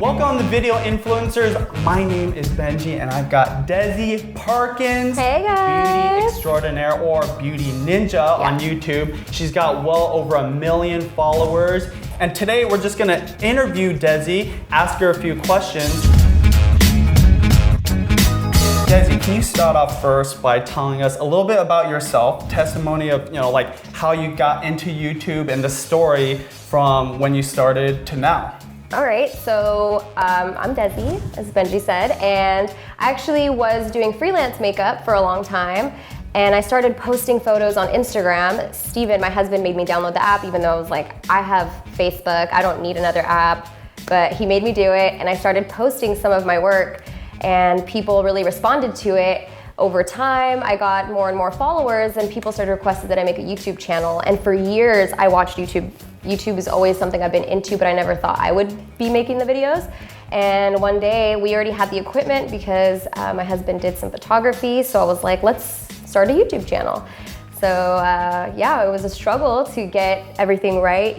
Welcome to Video Influencers. My name is Benji and I've got Desi Parkins. Hey guys. Beauty extraordinaire or beauty ninja on YouTube. She's got well over 1 million followers. And today we're just gonna interview Desi, ask her a few questions. Desi, can you start off first by telling us a little bit about yourself, testimony of, like how you got into YouTube and the story from when you started to now? All right, so I'm Desi, as Benji said, and I actually was doing freelance makeup for a long time, and I started posting photos on Instagram. Steven, my husband, made me download the app, even though I was like, I have Facebook, I don't need another app, but he made me do it, and I started posting some of my work, and people really responded to it. Over time, I got more and more followers, and people started requesting that I make a YouTube channel, and for years, I watched YouTube. YouTube is always something I've been into, but I never thought I would be making the videos. And one day, we already had the equipment because my husband did some photography, so I was like, let's start a YouTube channel. So yeah, it was a struggle to get everything right.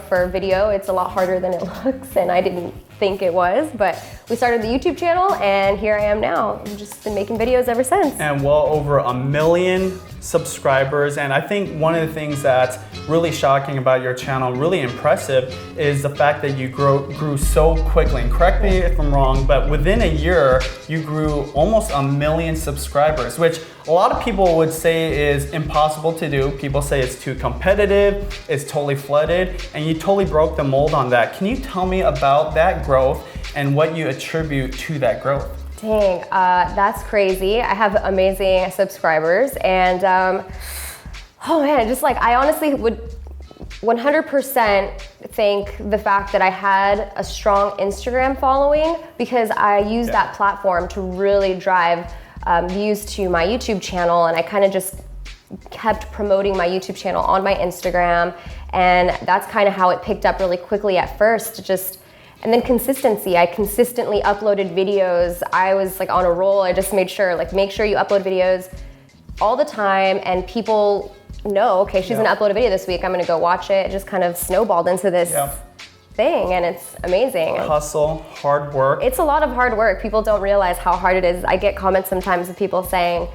For video, it's a lot harder than it looks, and I didn't think it was, but we started the YouTube channel, and here I am now. I've just been making videos ever since. And well over 1 million subscribers, and I think one of the things that's really shocking about your channel, really impressive, is the fact that you grew so quickly. And correct me if I'm wrong, but within a year, you grew almost 1 million subscribers, which a lot of people would say is impossible to do. People say it's too competitive, it's totally flooded, and you totally broke the mold on that. Can you tell me about that growth and what you attribute to that growth? Dang, that's crazy. I have amazing subscribers, and oh man, I honestly would 100% thank the fact that I had a strong Instagram following, because I used that platform to really drive views to my YouTube channel, and I kind of just kept promoting my YouTube channel on my Instagram, and that's kind of how it picked up really quickly at first. And then consistency. I consistently uploaded videos. I was on a roll. I just made sure, make sure you upload videos all the time, and people know, okay, she's gonna upload a video this week, I'm gonna go watch it. It just kind of snowballed into this thing, and it's amazing. Hustle, hard work. It's a lot of hard work. People don't realize how hard it is. I get comments sometimes of people saying,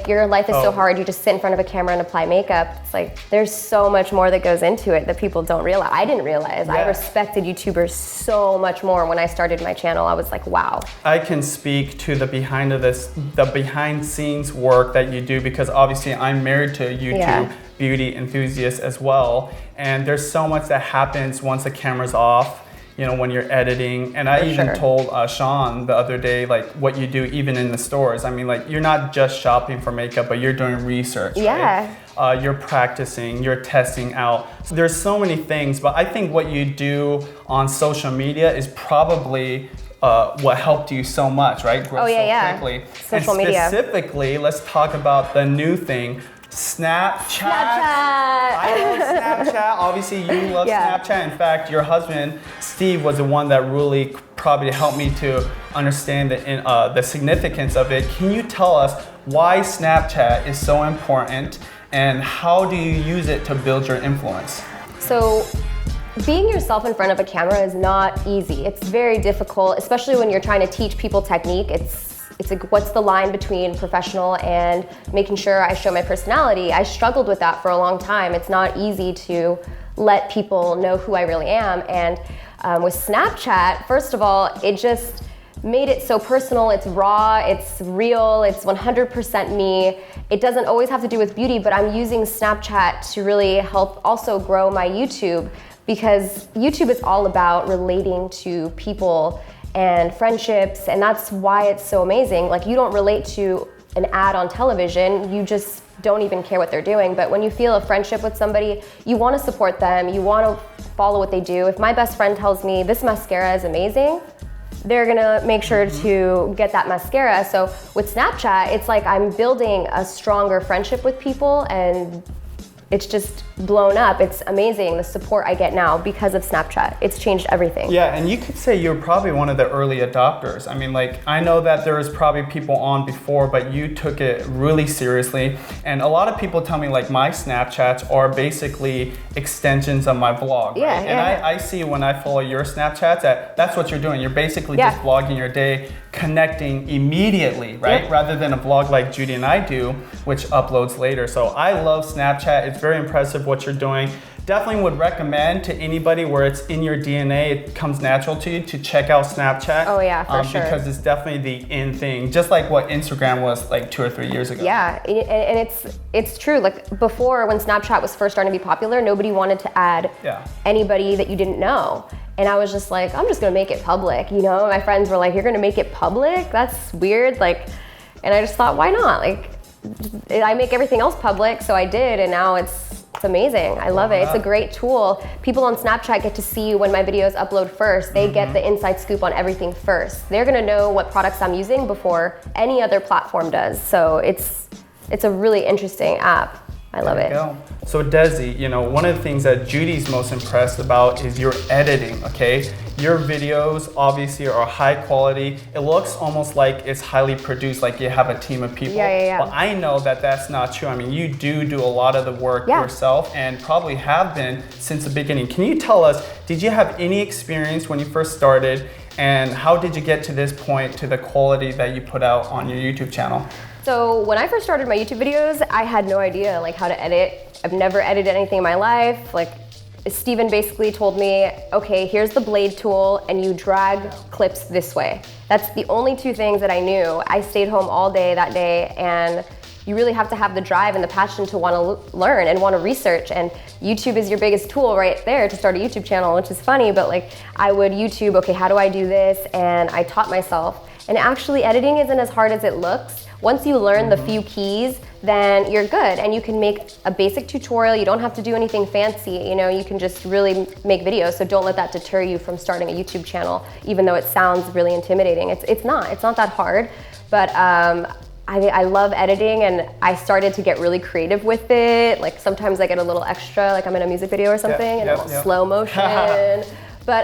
your life is so hard, you just sit in front of a camera and apply makeup. It's there's so much more that goes into it that people don't realize. I didn't realize. I respected YouTubers so much more when I started my channel. I was like, wow. I can speak to the behind scenes work that you do, because obviously I'm married to a YouTube beauty enthusiast as well. And there's so much that happens once the camera's off, when you're editing. And I even told Sean the other day, what you do even in the stores. I mean, you're not just shopping for makeup, but you're doing research, right? You're practicing, you're testing out. So there's so many things, but I think what you do on social media is probably what helped you so much, right? Grow so quickly. Social media. Specifically, let's talk about the new thing, Snapchat. I love Snapchat. Obviously, you love Snapchat. In fact, your husband, Steve, was the one that really probably helped me to understand the significance of it. Can you tell us why Snapchat is so important, and how do you use it to build your influence? So, being yourself in front of a camera is not easy. It's very difficult, especially when you're trying to teach people technique. It's what's the line between professional and making sure I show my personality? I struggled with that for a long time. It's not easy to let people know who I really am. And with Snapchat, first of all, it just made it so personal. It's raw, it's real, it's 100% me. It doesn't always have to do with beauty, but I'm using Snapchat to really help also grow my YouTube, because YouTube is all about relating to people and friendships, and that's why it's so amazing. You don't relate to an ad on television, you just don't even care what they're doing. But when you feel a friendship with somebody, you want to support them, you want to follow what they do. If my best friend tells me this mascara is amazing, they're gonna make sure to get that mascara. So with Snapchat, it's I'm building a stronger friendship with people, and it's just blown up. It's amazing the support I get now because of Snapchat. It's changed everything. Yeah, and you could say you're probably one of the early adopters. I mean, like, I know that there was probably people on before, but you took it really seriously. And a lot of people tell me, like, my Snapchats are basically extensions of my vlog. Yeah, right? yeah. And I see when I follow your Snapchats that that's what you're doing. You're basically just vlogging your day, connecting immediately, right? Yep. Rather than a vlog like Judy and I do, which uploads later. So I love Snapchat. It's very impressive what you're doing. Definitely would recommend to anybody where it's in your DNA, it comes natural to you, to check out Snapchat. Oh yeah, for sure. Because it's definitely the in thing, just like what Instagram was like 2 or 3 years ago. Yeah, and it's true. Like before, when Snapchat was first starting to be popular, nobody wanted to add anybody that you didn't know. And I was just like, I'm just gonna make it public, you know? My friends were like, you're gonna make it public? That's weird. Like, and I just thought, why not? Like, I make everything else public, so I did, and now it's amazing. I love it. It's a great tool. People on Snapchat get to see when my videos upload first. They get the inside scoop on everything first. They're gonna know what products I'm using before any other platform does. So it's a really interesting app. I love it. Go. So Desi, you know, one of the things that Judy's most impressed about is your editing, okay? Your videos obviously are high quality. It looks almost like it's highly produced, like you have a team of people. Yeah. But I know that that's not true. I mean, you do a lot of the work yourself and probably have been since the beginning. Can you tell us, did you have any experience when you first started, and how did you get to this point, to the quality that you put out on your YouTube channel? So when I first started my YouTube videos, I had no idea like how to edit. I've never edited anything in my life. Like Steven basically told me, okay, here's the blade tool and you drag clips this way. That's the only two things that I knew. I stayed home all day that day, and you really have to have the drive and the passion to want to learn and want to research, and YouTube is your biggest tool right there to start a YouTube channel, which is funny, but like I would YouTube, okay, how do I do this? And I taught myself. And actually editing isn't as hard as it looks. Once you learn the few keys, then you're good, and you can make a basic tutorial. You don't have to do anything fancy, you know, you can just really make videos. So don't let that deter you from starting a YouTube channel, even though it sounds really intimidating. It's not that hard, but I love editing, and I started to get really creative with it. Like sometimes I get a little extra, like I'm in a music video or something, and it's slow motion. But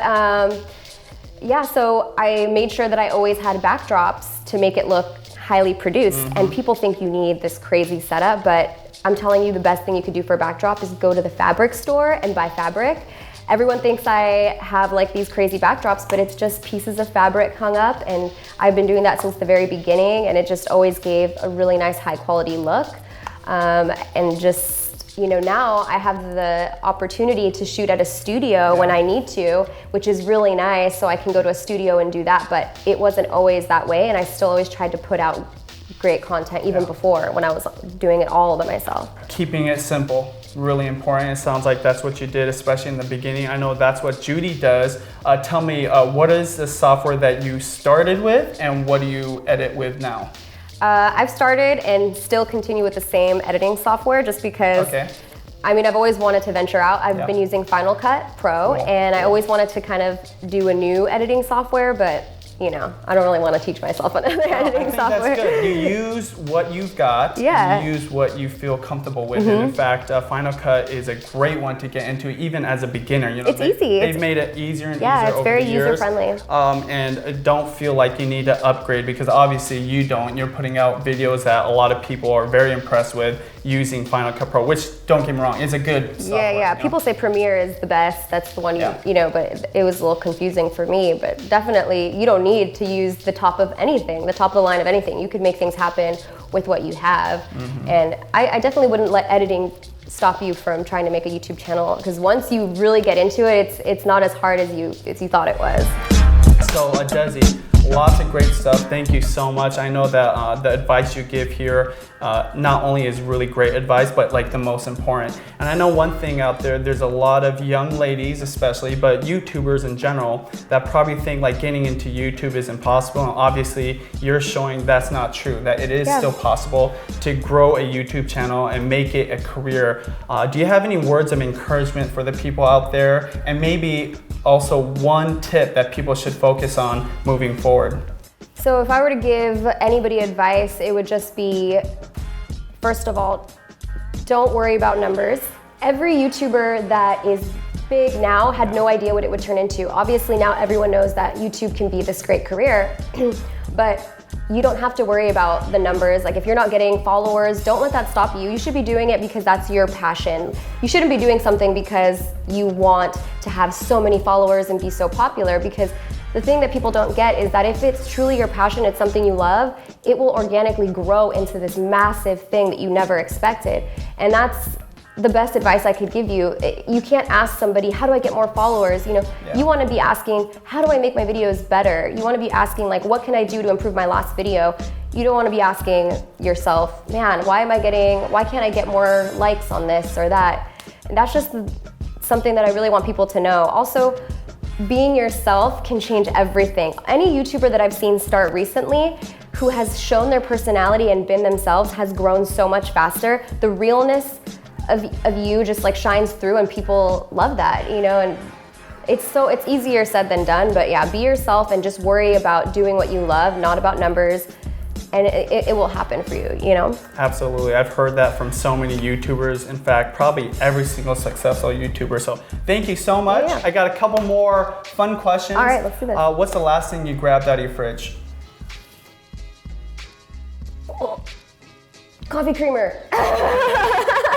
yeah, so I made sure that I always had backdrops to make it look highly produced. And people think you need this crazy setup, but I'm telling you, the best thing you could do for a backdrop is go to the fabric store and buy fabric. Everyone thinks I have like these crazy backdrops, but it's just pieces of fabric hung up, and I've been doing that since the very beginning, and it just always gave a really nice high quality look. And just, you know, now I have the opportunity to shoot at a studio when I need to, which is really nice, so I can go to a studio and do that, but it wasn't always that way, and I still always tried to put out great content even before, when I was doing it all by myself. Keeping it simple, really important. It sounds like that's what you did, especially in the beginning. I know that's what Judy does. Tell me, what is the software that you started with, and what do you edit with now? I've started and still continue with the same editing software, just because I mean, I've always wanted to venture out. I've been using Final Cut Pro, and I always wanted to kind of do a new editing software, but you know, I don't really want to teach myself another editing software. That's good. You use what you've got. Yeah. You use what you feel comfortable with. And in fact, Final Cut is a great one to get into, even as a beginner. You know, it's easy. They've made it easier and easier it's over very the years. user-friendly. And don't feel like you need to upgrade, because obviously you don't. You're putting out videos that a lot of people are very impressed with using Final Cut Pro, which, don't get me wrong, is a good software. Yeah. People say Premiere is the best. That's the one you know, but it was a little confusing for me. But definitely, you don't need to use the top of anything, the top of the line of anything. You could make things happen with what you have. And I definitely wouldn't let editing stop you from trying to make a YouTube channel, because once you really get into it, it's not as hard as you thought it was. So Desi, lots of great stuff. Thank you so much. I know that the advice you give here not only is really great advice, but like the most important. And I know one thing out there, there's a lot of young ladies especially, but YouTubers in general, that probably think like getting into YouTube is impossible. And obviously you're showing that's not true, that it is still possible to grow a YouTube channel and make it a career. Do you have any words of encouragement for the people out there? And maybe also one tip that people should focus on moving forward? So if I were to give anybody advice, it would just be, first of all, Don't worry about numbers. Every YouTuber that is big now had no idea what it would turn into. Obviously now everyone knows that YouTube can be this great career, but you don't have to worry about the numbers. Like if you're not getting followers, don't let that stop you. You should be doing it because that's your passion. You shouldn't be doing something because you want to have so many followers and be so popular, because the thing that people don't get is that if it's truly your passion, it's something you love, it will organically grow into this massive thing that you never expected. And that's the best advice I could give you. You can't ask somebody, how do I get more followers? You want to be asking, how do I make my videos better? You want to be asking, like, what can I do to improve my last video? You don't want to be asking yourself, man, why can't I get more likes on this or that? And that's just something that I really want people to know. Also, being yourself can change everything. Any YouTuber that I've seen start recently who has shown their personality and been themselves has grown so much faster. The realness of you just like shines through, and people love that, and it's easier said than done. But yeah, be yourself and just worry about doing what you love, not about numbers, and it will happen for you, Absolutely. I've heard that from so many YouTubers. In fact, probably every single successful YouTuber. So thank you so much. Yeah. I got a couple more fun questions. All right, let's do this. What's the last thing you grabbed out of your fridge? Coffee creamer.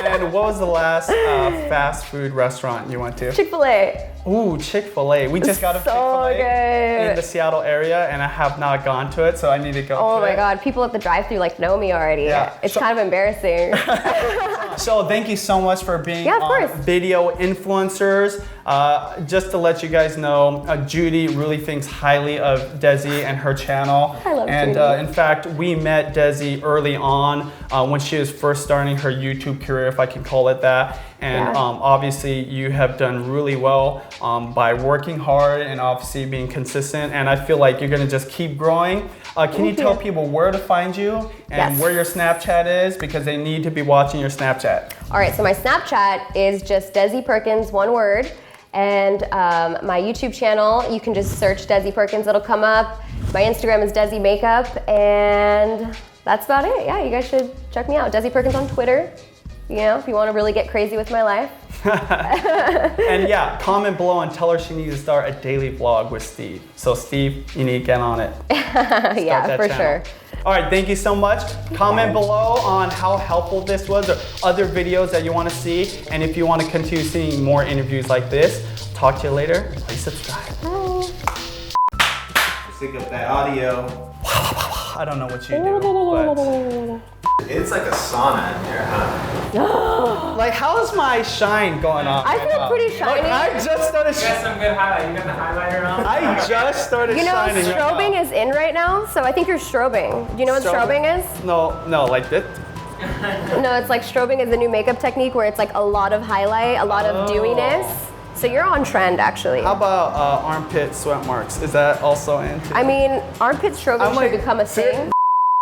And what was the last fast food restaurant you went to? Chick-fil-A. Ooh, Chick-fil-A. We just got a Chick-fil-A good. in the Seattle area, and I have not gone to it, so I need to go. Oh my God, people at the drive-thru like know me already. Yeah. It's kind of embarrassing. So thank you so much for being on Video Influencers. Just to let you guys know, Judy really thinks highly of Desi and her channel. I love and Judy. In fact, we met Desi early on when she was first starting her YouTube career, if I can call it that. And obviously you have done really well by working hard and obviously being consistent. And I feel like you're gonna just keep growing. Can you tell people where to find you and where your Snapchat is, because they need to be watching your Snapchat? All right, so my Snapchat is just Desi Perkins, one word. And my YouTube channel, you can just search Desi Perkins, it'll come up. My Instagram is Desi Makeup, and that's about it. Yeah, you guys should check me out. Desi Perkins on Twitter, if you want to really get crazy with my life. And yeah, comment below and tell her she needs to start a daily vlog with Steve. So Steve, you need to get on it. Yeah, for sure. All right, thank you so much. Comment below on how helpful this was, or other videos that you want to see. And if you want to continue seeing more interviews like this, talk to you later. Please subscribe. Bye. Sync up that audio. I don't know what you do, It's like a sauna in here, huh? like, how's my shine going on? I feel pretty shiny. Look, I just started. You got some good highlight. You got the highlighter on? I just started shining. Strobing is in right now, so I think you're strobing. Do you know what strobing is? No, like this. No, it's like strobing is a new makeup technique where it's like a lot of highlight, a lot of dewiness. So you're on trend, actually. How about armpit sweat marks? Is that also in? I mean, armpit strobing should become a thing.